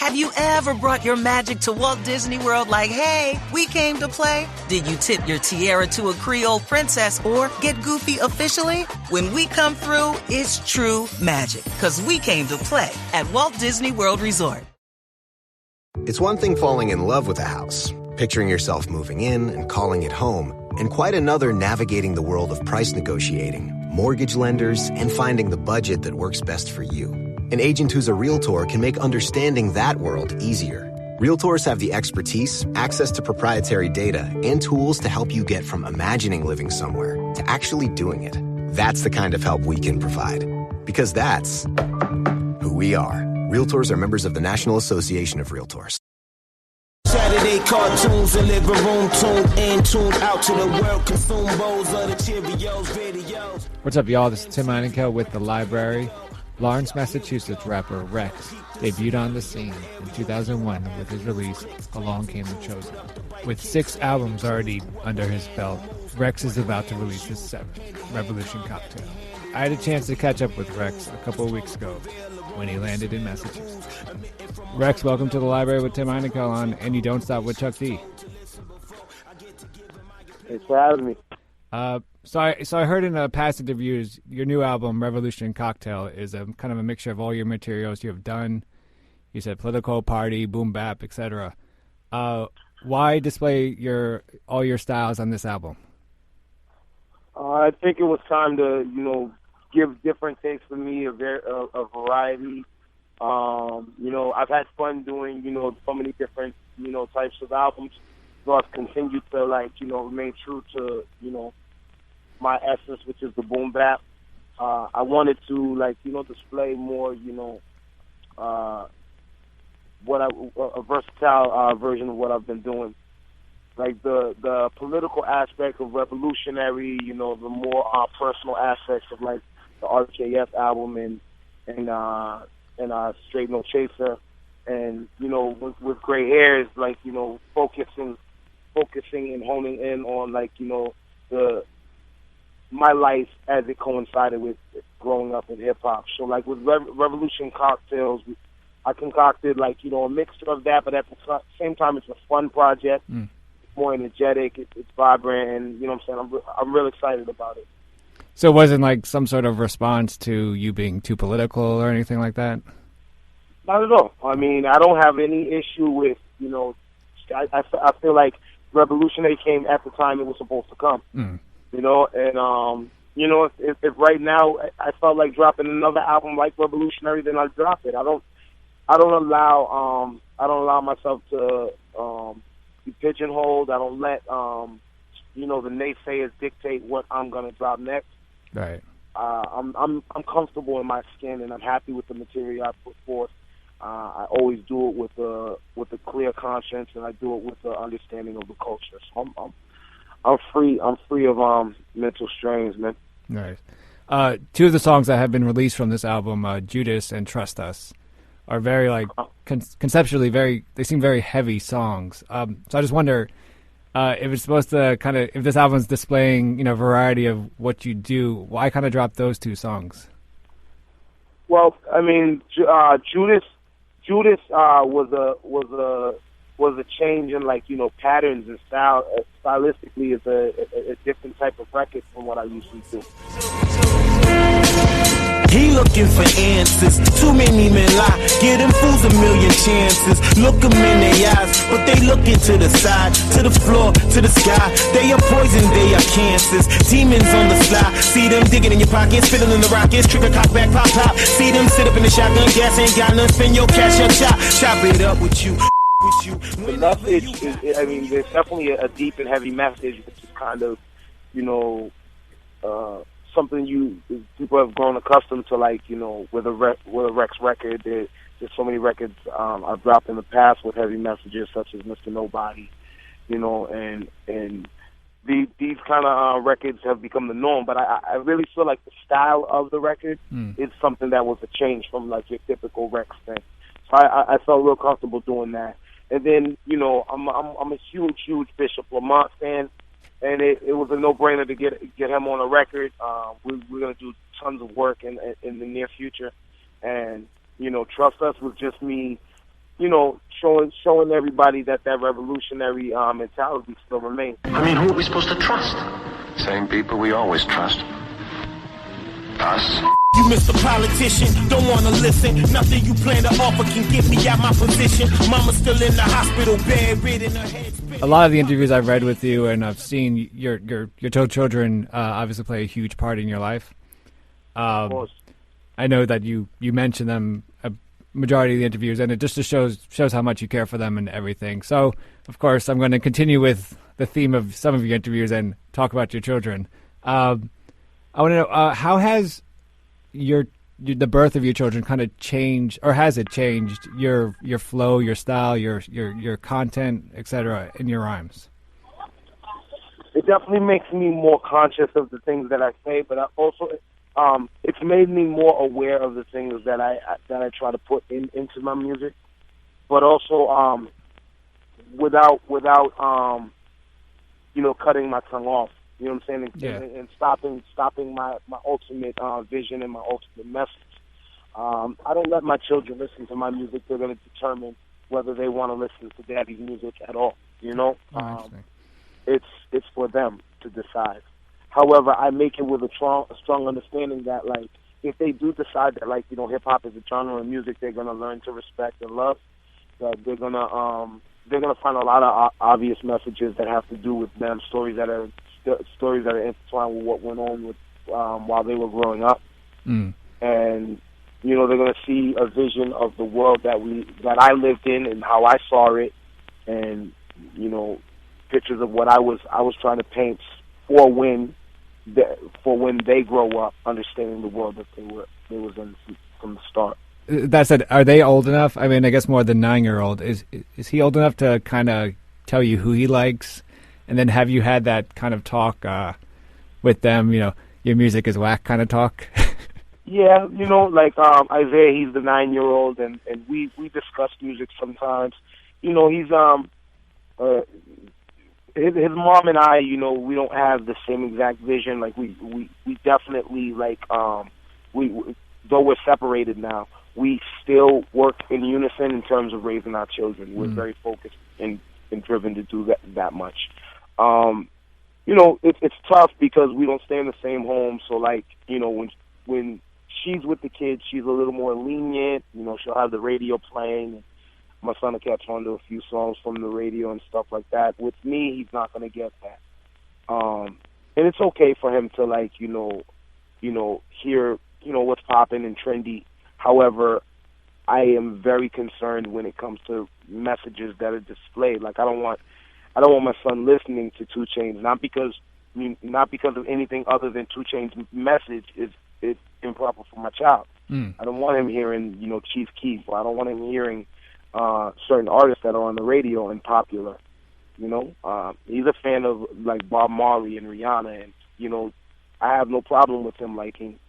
Have you ever brought your magic to Walt Disney World like, hey, we came to play? Did you tip your tiara to a Creole princess or get goofy officially? When we come through, it's true magic, because we came to play at Walt Disney World Resort. It's one thing falling in love with a house, picturing yourself moving in and calling it home, and quite another navigating the world of price negotiating, mortgage lenders, and finding the budget that works best for you. An agent who's a Realtor can make understanding that world easier. Realtors have the expertise, access to proprietary data, and tools to help you get from imagining living somewhere to actually doing it. That's the kind of help we can provide. Because that's who we are. Realtors are members of the National Association of Realtors. Saturday cartoons and living room tuned in, tuned out to the world, consume bowls of the Cheerios, videos. What's up, y'all? This is Tim Einenkel with The Library. Lawrence, Massachusetts rapper REKS debuted on the scene in 2001 with his release, Along Came the Chosen. With 6 albums already under his belt, REKS is about to release his 7th, Revolution Cocktail. I had a chance to catch up with REKS a couple of weeks ago when he landed in Massachusetts. REKS, welcome to The Library with Tim Einenkel on And You Don't Stop with Chuck D. Thanks for having me. So I heard in past interviews your new album, Revolution Cocktail, is a kind of a mixture of all your materials you have done. You said political, party, boom bap, etc. Why display all your styles on this album? I think it was time to, give different takes for me, a variety. I've had fun doing, so many different, types of albums. So I've continued to, remain true to, my essence, which is the boom bap. I wanted to, display more, a versatile version of what I've been doing. Like the political aspect of revolutionary, the more personal aspects of like the RKF album and Straight No Chaser, and with Gray Hairs, focusing and honing in on my life as it coincided with growing up in hip hop. So with Revolution Cocktails, I concocted a mixture of that, but at the same time it's a fun project. It's more energetic, it's vibrant, and what I'm saying, I'm real excited about it. So it wasn't some sort of response to you being too political or anything like that? Not at all. I mean, I don't have any issue with, I feel like Revolutionary came at the time it was supposed to come. If right now I felt like dropping another album like Revolutionary, then I'll drop it. I don't allow myself to be pigeonholed. I don't let the naysayers dictate what I'm gonna drop next. Right. I'm comfortable in my skin, and I'm happy with the material I put forth. I always do it with a clear conscience, and I do it with the understanding of the culture. So I'm free. I'm free of mental strains, man. Nice. 2 of the songs that have been released from this album, Judas and Trust Us, are very conceptually they seem very heavy songs. So I just wonder if it's supposed to if this album's displaying variety of what you do, why kind of drop those 2 songs? Well, I mean, Judas was a change in patterns and style. Stylistically, it's a different type of record from what I usually do. He looking for answers. Too many men lie. Give them fools a million chances. Look them in their eyes, but they looking to the side, to the floor, to the sky. They are poison, they are cancers. Demons on the sly. See them digging in your pockets, fiddling in the rockets. Trigger cock back, pop, pop. See them sit up in the shotgun. Gas ain't got none. Spin your cash up, chop it up with you. The message is, I mean, there's definitely a deep and heavy message, which is kind of, something people have grown accustomed to, with a REKS record. There's so many records I've dropped in the past with heavy messages, such as Mr. Nobody, and these kind of records have become the norm. But I really feel like the style of the record is something that was a change from your typical REKS thing. So I felt real comfortable doing that. And then, I'm a huge Bishop Lamont fan, and it was a no-brainer to get him on a record. We're going to do tons of work in the near future. And, Trust Us was just me showing everybody that revolutionary mentality still remains. I mean, who are we supposed to trust? Same people we always trust. Us. You Mr. Politician, don't wanna listen. Nothing you plan to offer can get me out my position. Mama's still in the hospital, bedridden, her head spinning. A lot of the interviews I've read with you, and I've seen your two children obviously play a huge part in your life. Of course. I know that you mention them a majority of the interviews, and it just shows how much you care for them and everything. So, of course, I'm going to continue with the theme of some of your interviews and talk about your children. I want to know, how has the birth of your children kind of changed, or has it changed your flow, your style, your content, etc. in your rhymes? It definitely makes me more conscious of the things that I say, but I also it's made me more aware of the things that I try to put into my music, but also without cutting my tongue off. You know what I'm saying? And stopping my ultimate vision and my ultimate message. I don't let my children listen to my music. They're going to determine whether they want to listen to Daddy's music at all. It's for them to decide. However, I make it with a strong understanding that, like, if they do decide that, like, hip hop is a genre of music they're going to learn to respect and love, that they're going to find a lot of obvious messages that have to do with them, stories that are intertwined with what went on with while they were growing up. And they're going to see a vision of the world that I lived in and how I saw it, and pictures of what I was trying to paint for when they grow up, understanding the world that they was in from the start. That said, are they old enough? I mean, I guess more the 9-year-old. Is he old enough to kind of tell you who he likes? And then have you had that kind of talk with them, your music is whack kind of talk? Yeah, like Isaiah, he's the 9-year-old, and we discuss music sometimes. He's his mom and I, we don't have the same exact vision. Like we definitely like though we're separated now, we still work in unison in terms of raising our children. We're very focused and driven to do that much. It's tough because we don't stay in the same home. So like, when she's with the kids, she's a little more lenient. She'll have the radio playing. My son will catch on to a few songs from the radio and stuff like that. With me, he's not going to get that. And it's okay for him to like, hear, what's popping and trendy. However, I am very concerned when it comes to messages that are displayed. Like I don't want my son listening to 2 Chainz, not because of anything other than 2 Chainz' message is improper for my child. I don't want him hearing, Chief Keef, or I don't want him hearing certain artists that are on the radio and popular. He's a fan of like Bob Marley and Rihanna, and I have no problem with him liking,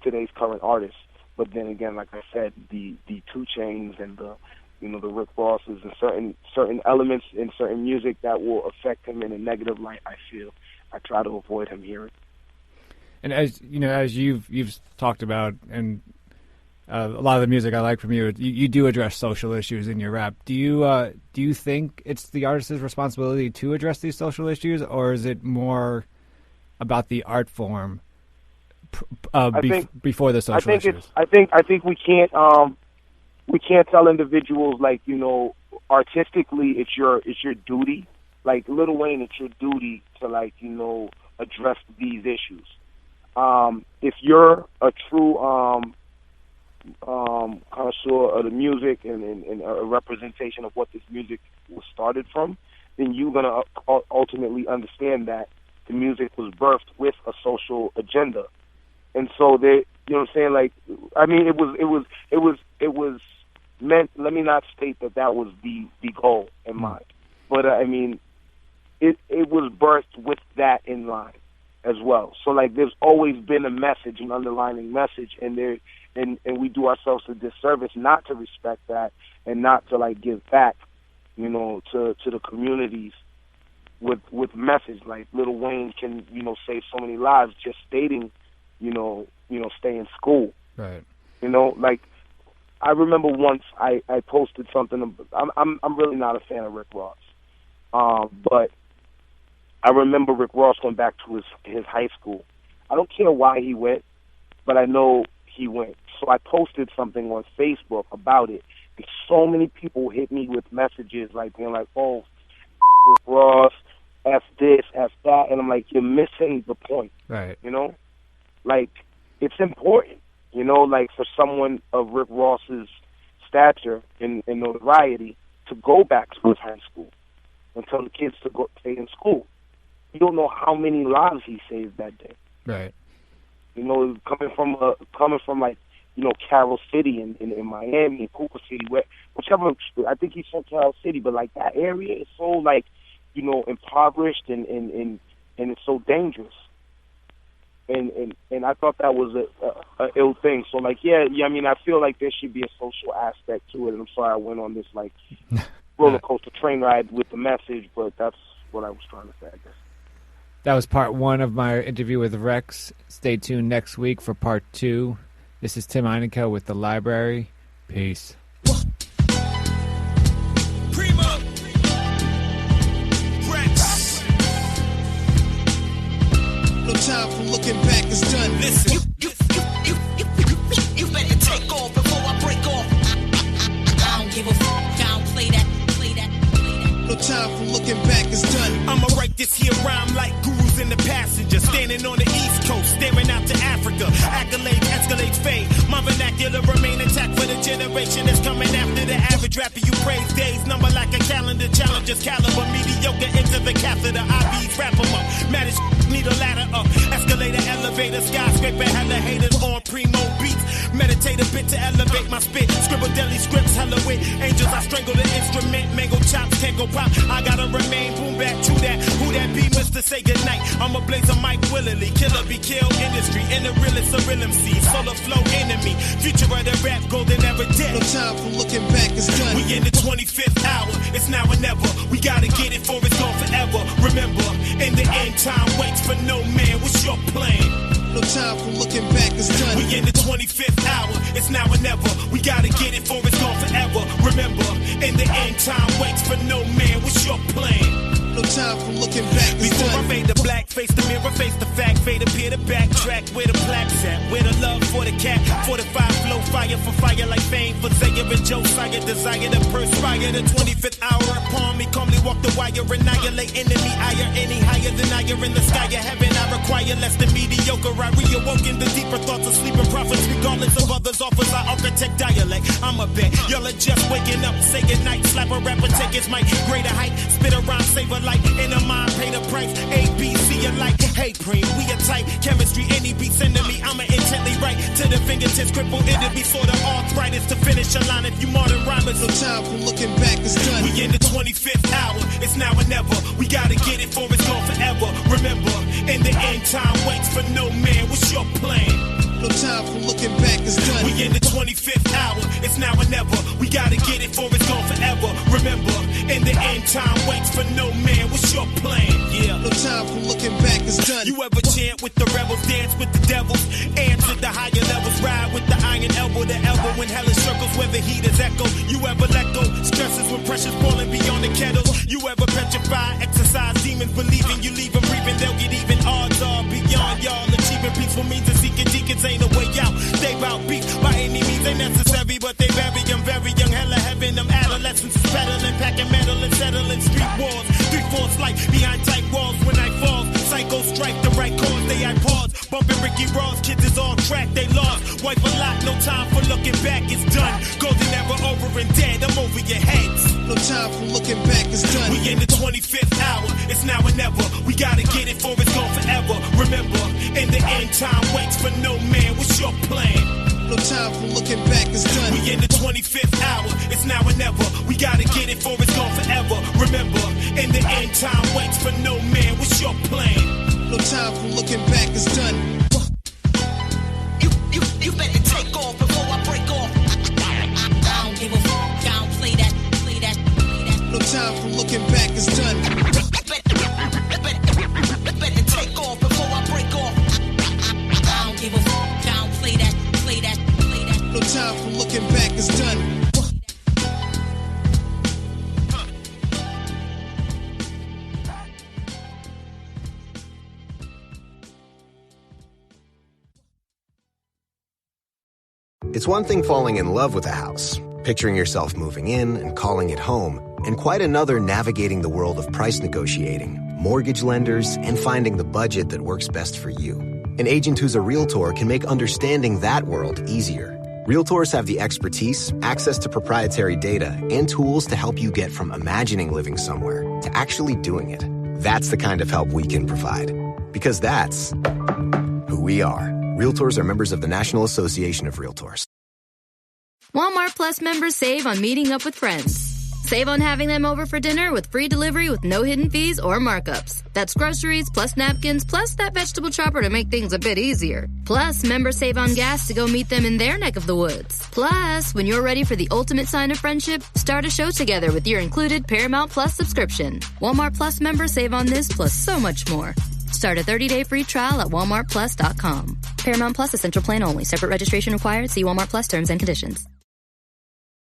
today's current artists. But then again, like I said, the 2 Chainz and the the Rick Rosses and certain elements in certain music that will affect him in a negative light, I feel I try to avoid him hearing. And as you've talked about, and a lot of the music I like from you, you do address social issues in your rap. Do you think it's the artist's responsibility to address these social issues, or is it more about the art form before the social issues? I think we can't tell individuals like artistically it's your duty. Like Lil Wayne, it's your duty to like address these issues. If you're a true connoisseur of the music and a representation of what this music was started from, then you're gonna ultimately understand that the music was birthed with a social agenda. And so they, what I'm saying? Like, I mean, it was meant. Let me not state that was the goal in mind, but I mean, it was birthed with that in line as well. So like, there's always been a message, an underlying message, and we do ourselves a disservice not to respect that and not to like give back, to the communities with message. Like Lil Wayne can, save so many lives just stating, stay in school. Right. Like I remember once I posted something. I'm really not a fan of Rick Ross, but I remember Rick Ross going back to his high school. I don't care why he went, but I know he went. So I posted something on Facebook about it. And so many people hit me with messages like being like, "Oh, Rick Ross, F this, F that," and I'm like, "You're missing the point." Right. You know, like it's important. You know, like for someone of Rick Ross's stature and notoriety to go back to his high school and tell the kids to go stay in school. You don't know how many lives he saved that day. Right. You know, coming from like, you know, Carroll City in Miami and Cooper City, whichever. I think he's from Carroll City, but like that area is so like, you know, impoverished and it's so dangerous. And I thought that was a ill thing. So like, yeah. I mean, I feel like there should be a social aspect to it. And I'm sorry I went on this like roller coaster train ride with the message, but that's what I was trying to say, I guess. That was part 1 of my interview with REKS. Stay tuned next week for part 2. This is Tim Einenkel with The Library. Peace. Primo. REKS. No time for looking back, it's done. Listen. You better take off before I break off. I don't give a fuck. I don't play that. No time for looking back, it's done. I'ma write this here rhyme like gurus in the passenger. Standing on the East Coast, staring out to Africa. Accolades, escalates, fade. My vernacular remain intact for the generation that's coming after the average rapper. You praise days, number like a calendar. Challengers caliber, mediocre into the catheter. IBs, wrap them up. Matters, need a ladder up. Escalator, elevator, skyscraper, hella haters on primo beats. Meditate a bit to elevate my spit. Scribble deli scripts, hella with angels. I strangle the instrument. Mango chops, can't go pop. I gotta remain boom back to that. Who that be, Mr. Say goodnight. I'm a blazer Mike Willily. Killer be kill industry. And the realest of real MC. Solar flow enemy. Future of the rap, golden ever dead. No time for looking back, it's done. We in the 25th hour. It's now or never. We gotta get it for it's gone forever. Remember, in the end, time waits for no man. What's your plan? No time for looking back, it's done. We in the 25th hour, it's now or never. We gotta get it for it's gone forever. Remember, in the end, time waits for no man. What's your plan? No time for looking back, it's before done. I fade the black, face the mirror, face the fact, fade appear to backtrack. Where the plaques at? Where the love for the cat? 45 flow, fire for fire like fame for Zaire and Josiah. Desire to perspire. The 25th hour upon me, calmly walk the wire, annihilate enemy higher, any higher than I are in the sky of heaven. I require less than mediocre. I reawoken the deeper thoughts of sleeping prophets, regardless of others' offers. I architect dialect. I'm a bet y'all are just waking up. Say goodnight, slap a rapper, take his mic, greater height, spit around, save a light. In a mind, pay the price. A, B, C alike. Hey, Preem, we are tight. Chemistry, any beats into me. I'ma intently write to the fingertips, crippled. It'll be sort of arthritis to finish a line. If you modern rhymers, no time for looking back, it's done. We in the 25th hour. It's now or never. We gotta get it for it's gone forever. Remember, in the end, time waits for no man. What's your plan? No time for looking back, it's done. We in the 25th hour, it's now or never. We gotta get it for it's gone forever. Remember, in the end, time waits for no man. What's your plan? Yeah. No time for looking back, it's done. You ever chant with the rebels, dance with the devils, answer the higher levels, ride with the iron elbow to elbow when hellish circles where the heat is echo. You ever let go? Stresses when pressure's falling beyond the kettles. You ever petrify, exercise demons, believing you leave them breathing, they'll get even. Odds are beyond y'all. Achieving peaceful means of seeking deacons ain't a way out. They bout beats by any means ain't necessary, but they very young, hella heaven. Them adolescents is peddling, packing metal and settling street wars. 3/4 light behind tight walls when I fall. Psycho strike the right cause, they I pause. Bumping Ricky Ross, kids is all track, they lost. Wipe a lot, no time for looking back, it's done. Golden era over and dead, I'm over your heads. No time for looking back, it's done. We in the 25th hour, it's now or never. We gotta get it for it's gone forever. Remember, in the end, time waits for no man. What's your plan? No time for looking back, it's done. We in the 25th hour, it's now or never. We gotta get it for it's gone forever. Remember, in the end, time waits for no man. What's your plan? No time for looking back, it's done. You better take off before I break off. I don't give a fuck. I don't play that. No time for looking back, it's done. Better take off before I break off. I don't give a fuck. I don't play that. No time for looking back, it's done. It's one thing falling in love with a house, picturing yourself moving in and calling it home, and quite another navigating the world of price negotiating, mortgage lenders, and finding the budget that works best for you. An agent who's a Realtor can make understanding that world easier. Realtors have the expertise, access to proprietary data, and tools to help you get from imagining living somewhere to actually doing it. That's the kind of help we can provide. Because that's who we are. Realtors are members of the National Association of Realtors. Walmart Plus members save on meeting up with friends. Save on having them over for dinner with free delivery with no hidden fees or markups. That's groceries, plus napkins, plus that vegetable chopper to make things a bit easier. Plus, members save on gas to go meet them in their neck of the woods. Plus, when you're ready for the ultimate sign of friendship, start a show together with your included Paramount Plus subscription. Walmart Plus members save on this plus so much more. Start a 30-day free trial at walmartplus.com. Paramount Plus Essential Plan only. Separate registration required. See Walmart Plus terms and conditions.